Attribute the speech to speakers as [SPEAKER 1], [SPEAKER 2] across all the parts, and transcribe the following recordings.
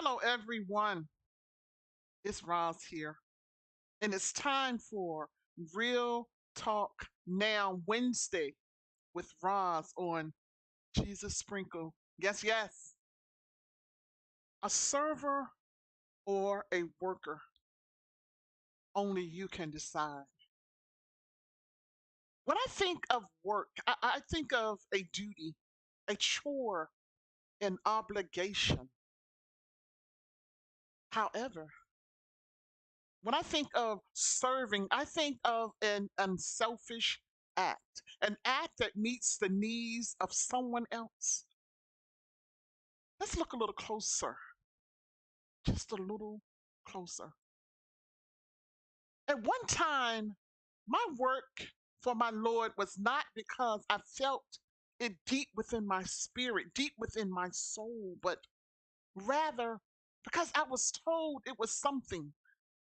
[SPEAKER 1] Hello, everyone. It's Roz here, and it's time for Real Talk Now Wednesday with Roz on Jesus Sprinkle. Yes, yes. A server or a worker, only you can decide. When I think of work, I think of a duty, a chore, an obligation. However, when I think of serving, I think of an unselfish act, an act that meets the needs of someone else. Let's look a little closer, just a little closer. At one time, my work for my Lord was not because I felt it deep within my spirit, deep within my soul, but rather because I was told it was something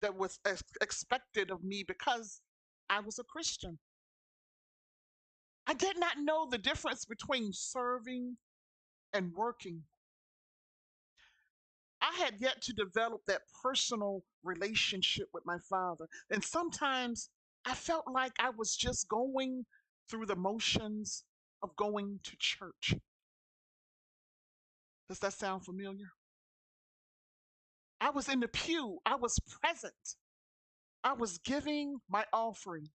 [SPEAKER 1] that was expected of me because I was a Christian. I did not know the difference between serving and working. I had yet to develop that personal relationship with my father. And sometimes I felt like I was just going through the motions of going to church. Does that sound familiar? I was in the pew, I was present, I was giving my offering.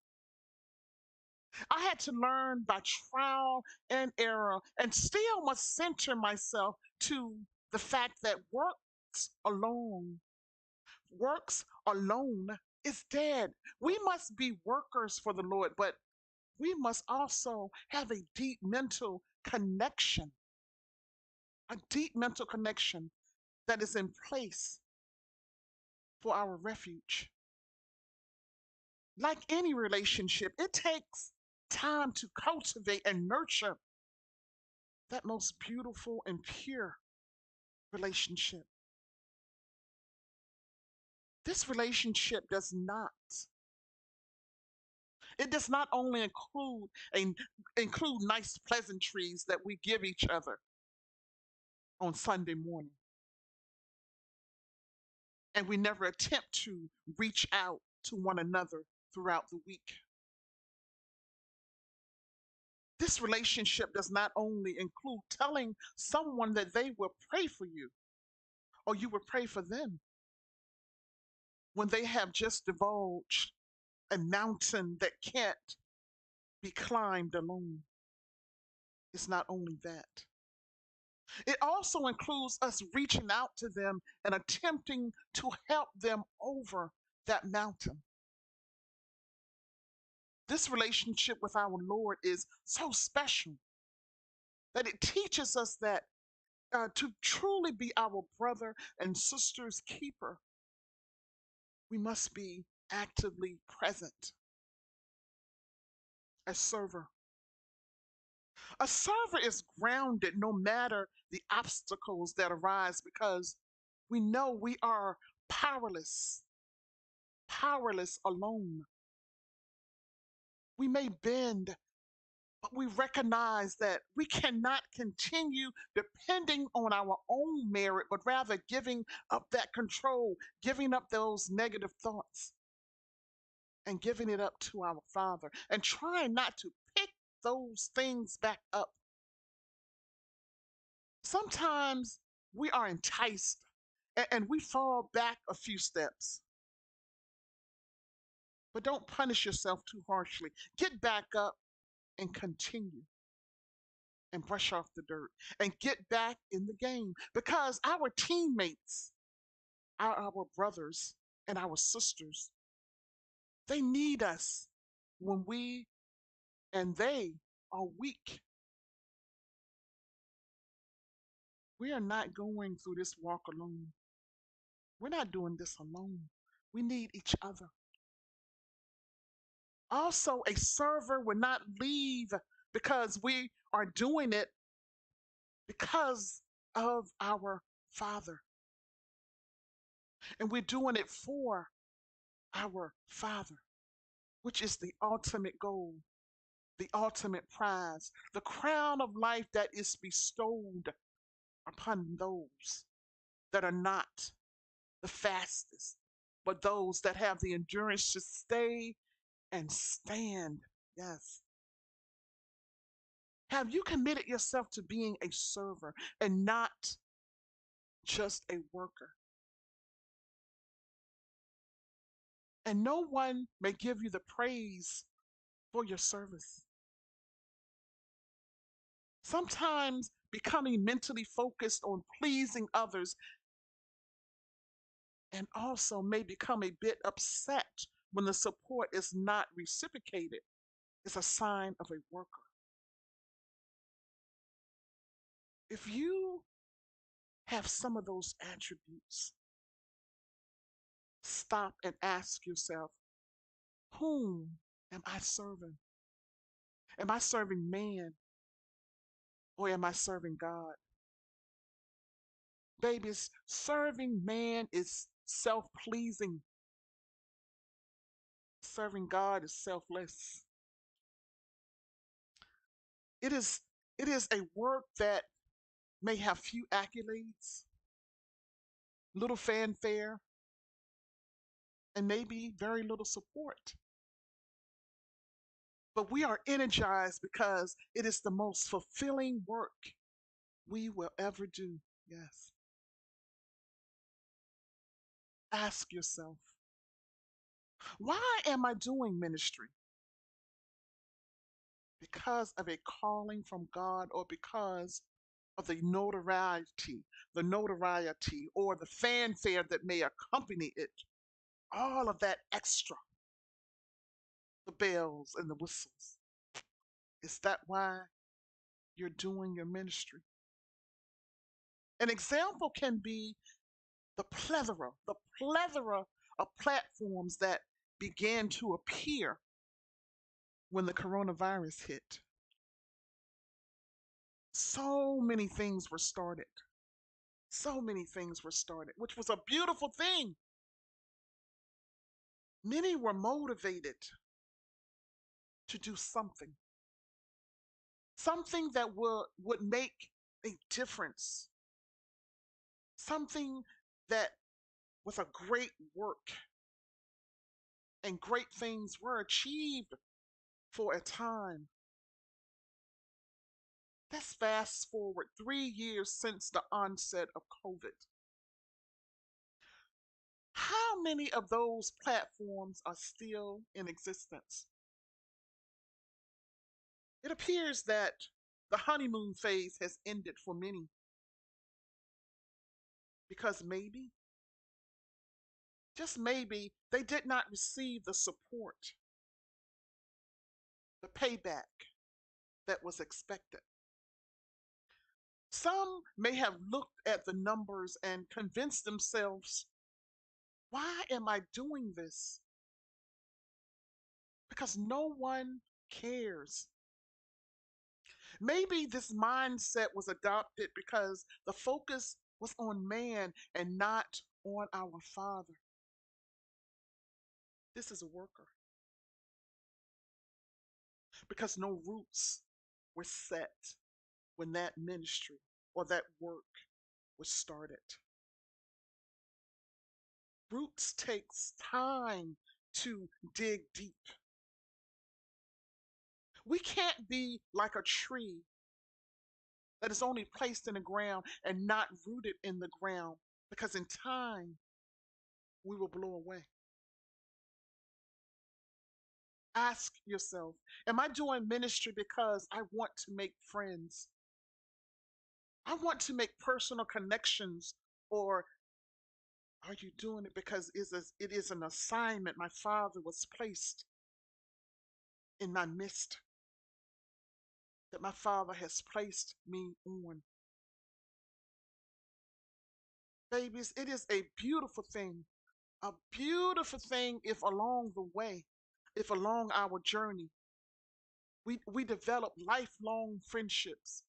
[SPEAKER 1] I had to learn by trial and error and still must center myself to the fact that works alone is dead. We must be workers for the Lord, but we must also have a deep mental connection that is in place for our refuge. Like any relationship, it takes time to cultivate and nurture that most beautiful and pure relationship. This relationship does not only include nice pleasantries that we give each other on Sunday morning, and we never attempt to reach out to one another throughout the week. This relationship does not only include telling someone that they will pray for you or you will pray for them when they have just divulged a mountain that can't be climbed alone. It's not only that. It also includes us reaching out to them and attempting to help them over that mountain. This relationship with our Lord is so special that it teaches us that to truly be our brother and sister's keeper, we must be actively present as server. A server is grounded no matter the obstacles that arise because we know we are powerless, powerless alone. We may bend, but we recognize that we cannot continue depending on our own merit, but rather giving up that control, giving up those negative thoughts, and giving it up to our Father, and trying not to pick those things back up. Sometimes we are enticed and we fall back a few steps, but don't punish yourself too harshly. Get back up and continue and brush off the dirt and get back in the game because our teammates are our brothers and our sisters. They need us when we and they are weak. We are not going through this walk alone. We're not doing this alone. We need each other. Also, a server will not leave because we are doing it because of our Father. And we're doing it for our Father, which is the ultimate goal, the ultimate prize, the crown of life that is bestowed upon those that are not the fastest, but those that have the endurance to stay and stand. Yes. Have you committed yourself to being a server and not just a worker? And no one may give you the praise for your service. Sometimes becoming mentally focused on pleasing others and also may become a bit upset when the support is not reciprocated is a sign of a worker. If you have some of those attributes, stop and ask yourself, whom am I serving? Am I serving man or am I serving God? Babies, serving man is self pleasing, serving God is selfless. It is, it is a work that may have few accolades, little fanfare, and maybe very little support. But we are energized because it is the most fulfilling work we will ever do. Yes. Ask yourself, why am I doing ministry? Because of a calling from God or because of the notoriety or the fanfare that may accompany it, all of that extra, the bells and the whistles. Is that why you're doing your ministry? An example can be the plethora of platforms that began to appear when the coronavirus hit. So many things were started. So many things were started, which was a beautiful thing. Many were motivated to do something that would make a difference, something that was a great work, and great things were achieved for a time. Let's fast forward 3 years since the onset of COVID. How many of those platforms are still in existence? It appears that the honeymoon phase has ended for many because maybe, just maybe, they did not receive the support, the payback that was expected. Some may have looked at the numbers and convinced themselves, why am I doing this? Because no one cares. Maybe this mindset was adopted because the focus was on man and not on our Father. This is a worker because no roots were set when that ministry or that work was started. Roots takes time to dig deep. We can't be like a tree that is only placed in the ground and not rooted in the ground because in time we will blow away. Ask yourself, am I doing ministry because I want to make friends? I want to make personal connections, or are you doing it because it is an assignment my Father was placed in my midst, that my Father has placed me on? Babies, it is a beautiful thing if along the way, if along our journey, we develop lifelong friendships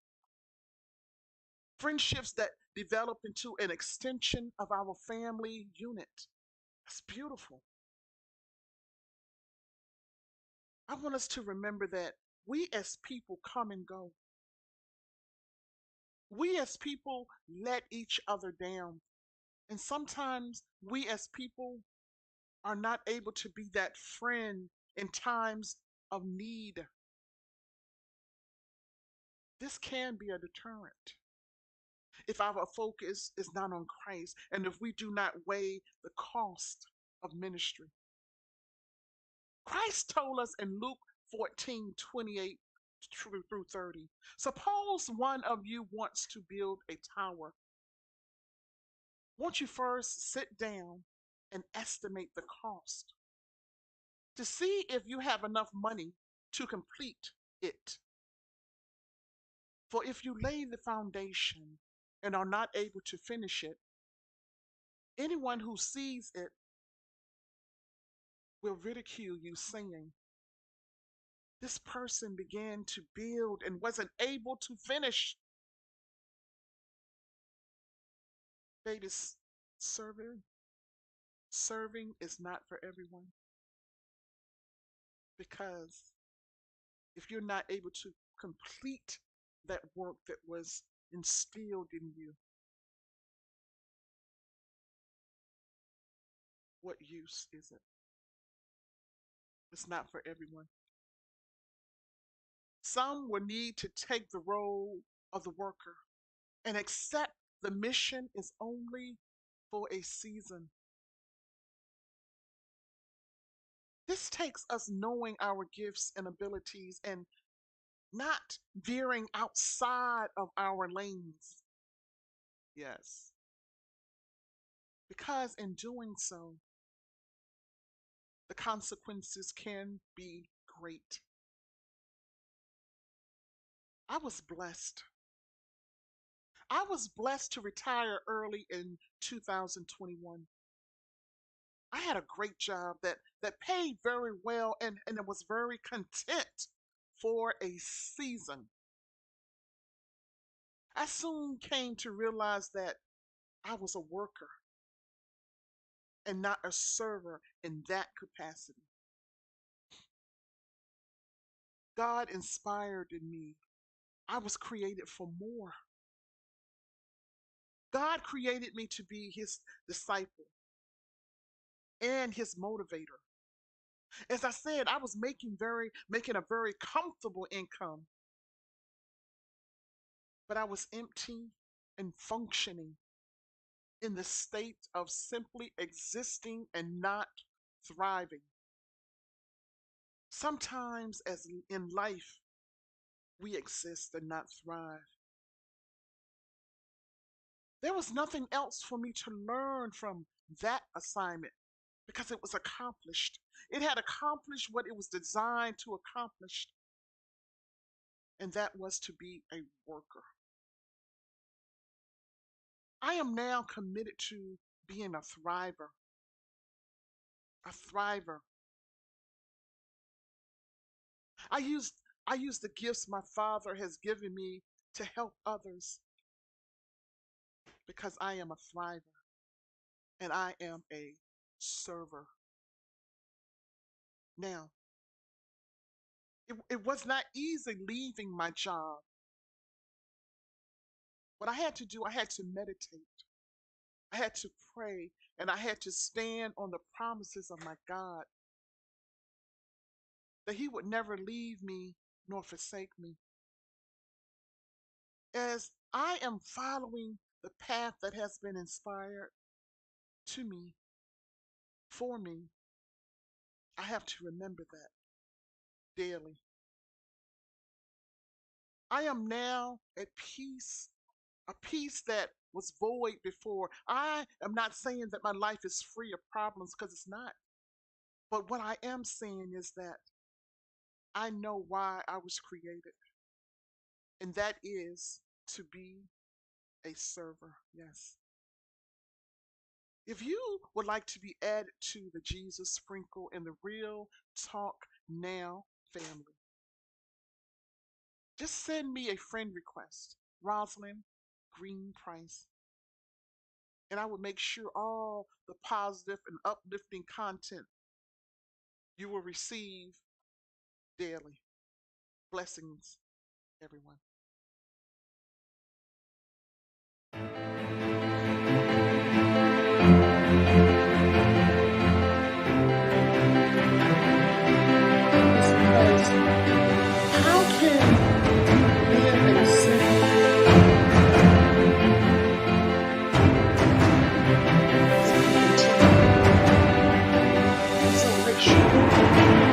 [SPEAKER 1] that develop into an extension of our family unit. That's beautiful. I want us to remember that we as people come and go. We as people let each other down. And sometimes we as people are not able to be that friend in times of need. This can be a deterrent if our focus is not on Christ and if we do not weigh the cost of ministry. Christ told us in Luke 14:28 through 30, suppose one of you wants to build a tower. Won't you first sit down and estimate the cost to see if you have enough money to complete it? For if you lay the foundation and are not able to finish it, anyone who sees it will ridicule you, saying, this person began to build and wasn't able to finish. Babies, serving, serving is not for everyone, because if you're not able to complete that work that was instilled in you, what use is it? It's not for everyone. Some will need to take the role of the worker and accept the mission is only for a season. This takes us knowing our gifts and abilities and not veering outside of our lanes. Yes. Because in doing so, the consequences can be great. I was blessed. I was blessed to retire early in 2021. I had a great job that paid very well and it was very content for a season. I soon came to realize that I was a worker and not a server in that capacity. God inspired in me. I was created for more. God created me to be his disciple and his motivator. As I said, I was making a very comfortable income, but I was empty and functioning in the state of simply existing and not thriving. Sometimes, as in life, we exist and not thrive. There was nothing else for me to learn from that assignment because it was accomplished. It had accomplished what it was designed to accomplish, and that was to be a worker. I am now committed to being a thriver. A thriver. I use I use the gifts my father has given me to help others because I am a thriver and I am a server. Now, it was not easy leaving my job. What I had to do, I had to meditate. I had to pray and I had to stand on the promises of my God that he would never leave me nor forsake me. As I am following the path that has been inspired to me, for me, I have to remember that daily. I am now at peace, a peace that was void before. I am not saying that my life is free of problems because it's not. But what I am saying is that I know why I was created, and that is to be a server. Yes. If you would like to be added to the Jesus Sprinkle and the Real Talk Now family, just send me a friend request, Rosalind Green Price, and I will make sure all the positive and uplifting content you will receive daily. Blessings, everyone.
[SPEAKER 2] bless you.